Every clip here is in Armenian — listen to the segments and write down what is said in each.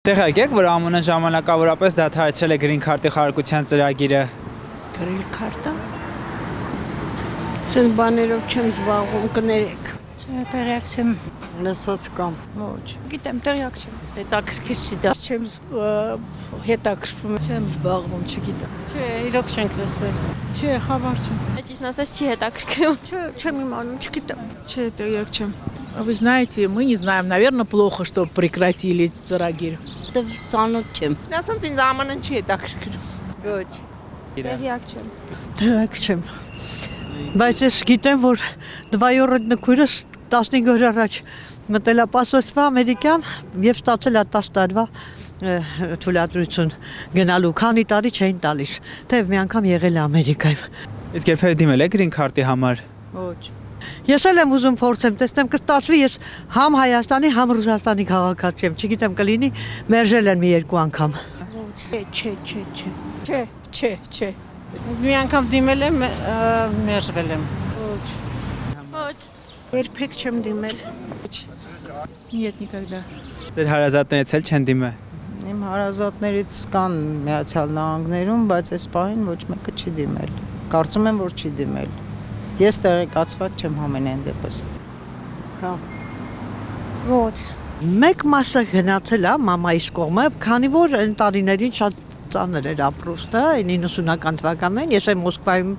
Տեղյակ եք, որ ԱՄՆ-ն ժամանակավորապես դադարեցրել է գրին քարտի խարակության ծրագիրը։ Գրիլ քարտը։ Սեն բաներով չեմ զբաղվում, կներեք։ Չէ, տեղյակ չեմ։ Լսած կամ Ոչ։ Գիտեմ, տեղյակ չեմ։ Հետաքրքիր չի դա։ Չեմ հետաքրքրվում, չեմ զբաղվում, չգիտեմ։ Չէ, իրոք չենք լսել։ Չէ, խաբար չեմ։ Ճիշտ ասած չի հետաքրքրում։ Չէ, չեմ իմանում, չգիտեմ։ Չէ, տեղյակ չեմ։ Вы знаете, мы не знаем, наверное, плохо, что прекратили ծրագիր։ Դա ծանոթ չեմ։ ասած ինձ ԱՄՆ-ն չի հետաքրքրում։ Ոչ։ Տեղյակ չեմ։ Տեղյակ չեմ։ Բայց ես գիտեմ, որ դվայորդ նկուրս 15 օր առաջ մտել է պասպորտվա ամերիկյան եւ ստացել է 10 տարվա թույլատրություն գնալու, քանի տարի չէին տալիս։ Թեև մի անգամ եղել է Ամերիկայում։ Իսկ երբևէ դիմել եք գրին քարտի համար։ Ոչ։ Ես էլ եմ ուզում փորձեմ, տեսնեմ կստացվի, ես համ Հայաստանի, համ Ռուսաստանի քաղաքացի եմ, չգիտեմ կլինի, մերժել են մի երկու անգամ։ Չէ։ Մի անգամ դիմել եմ, մերժվել եմ։ Ոչ։ Երբեք չեմ դիմել։ Нет, никогда։ Ձեր հարազատներից էլ չեն դիմել։ Իմ հարազատներից կան Միացյալ Նահանգներում, բայց այս պահին ոչ մեկը չի դիմել։ Կարծում եմ, որ չի դիմել։ Ես տեղեկացված չեմ ամենայն դեպս։ Հա։ Ոչ։ Մեկ մասը գնացել է մամայիս կողմը, քանի որ այն տարիներին շատ ծանր էր ապրուստը, 90-ական թվականներին, ես եմ Մոսկվայում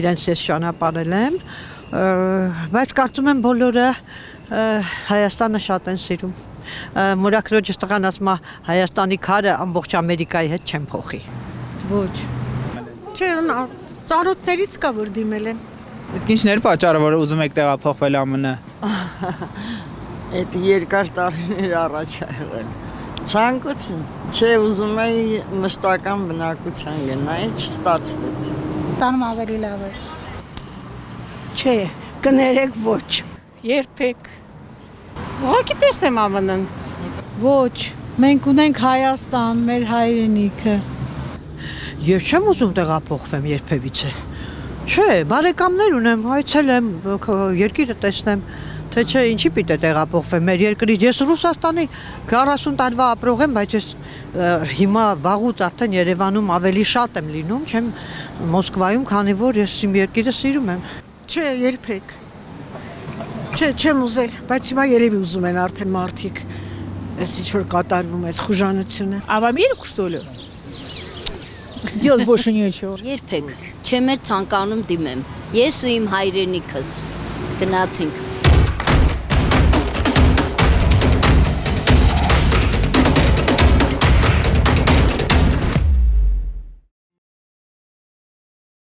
իրենց ես ճանապարհել եմ, բայց կարծում եմ բոլորը Հայաստանը շատ են սիրում։ Մորաքրոջս տղան ասում է Հայաստանի քարը ամբողջ Ամերիկայի հետ չեմ փոխի։ Ոչ։ Չէ, ծանոթներից կա որ դիմել են։ Իսկ ինչն էր պատճառը, որ ուզում եք տեղափոխվել ԱՄՆ։ Այդ երկար տարիներ առաջ է եղել։ Ցանկություն։ Չէ, ուզում էի մշտական բնակության գնալ, չստացվեց։ Տանում ավելի լավ է։ Չէ, կներեք ոչ։ Երբեք։ Ուղղակի տեսնեմ ԱՄՆ-ն։ Ոչ։ Մենք ունենք Հայաստան, մեր հայրենիքը։ Ես չեմ ուզում տեղափոխվեմ երբևիցե։ Չէ, բարեկամներ ունեմ, այցել եմ, երկիրը տեսնեմ, թե չէ, ինչի պիտի տեղափոխվեմ մեր երկրից։ Ես Ռուսաստանի 40 տարվա ապրող եմ, բայց ես հիմա վաղուց արդեն Երևանում ավելի շատ եմ լինում, չեմ Մոսկվայում, քանի որ ես իմ երկիրը սիրում եմ։ Չէ, երբեք։ Չէ, չեմ ուզել, բայց հիմա երևի ուզում են արդեն մարդիկ։ Այս ինչ որ կատարվում է, խուժանությունը։ А в Америку, что ли? Делать больше нечего։ Երբեք չեմ ցանկանում դիմեմ։ Ես ու իմ հայրենիքս գնացինք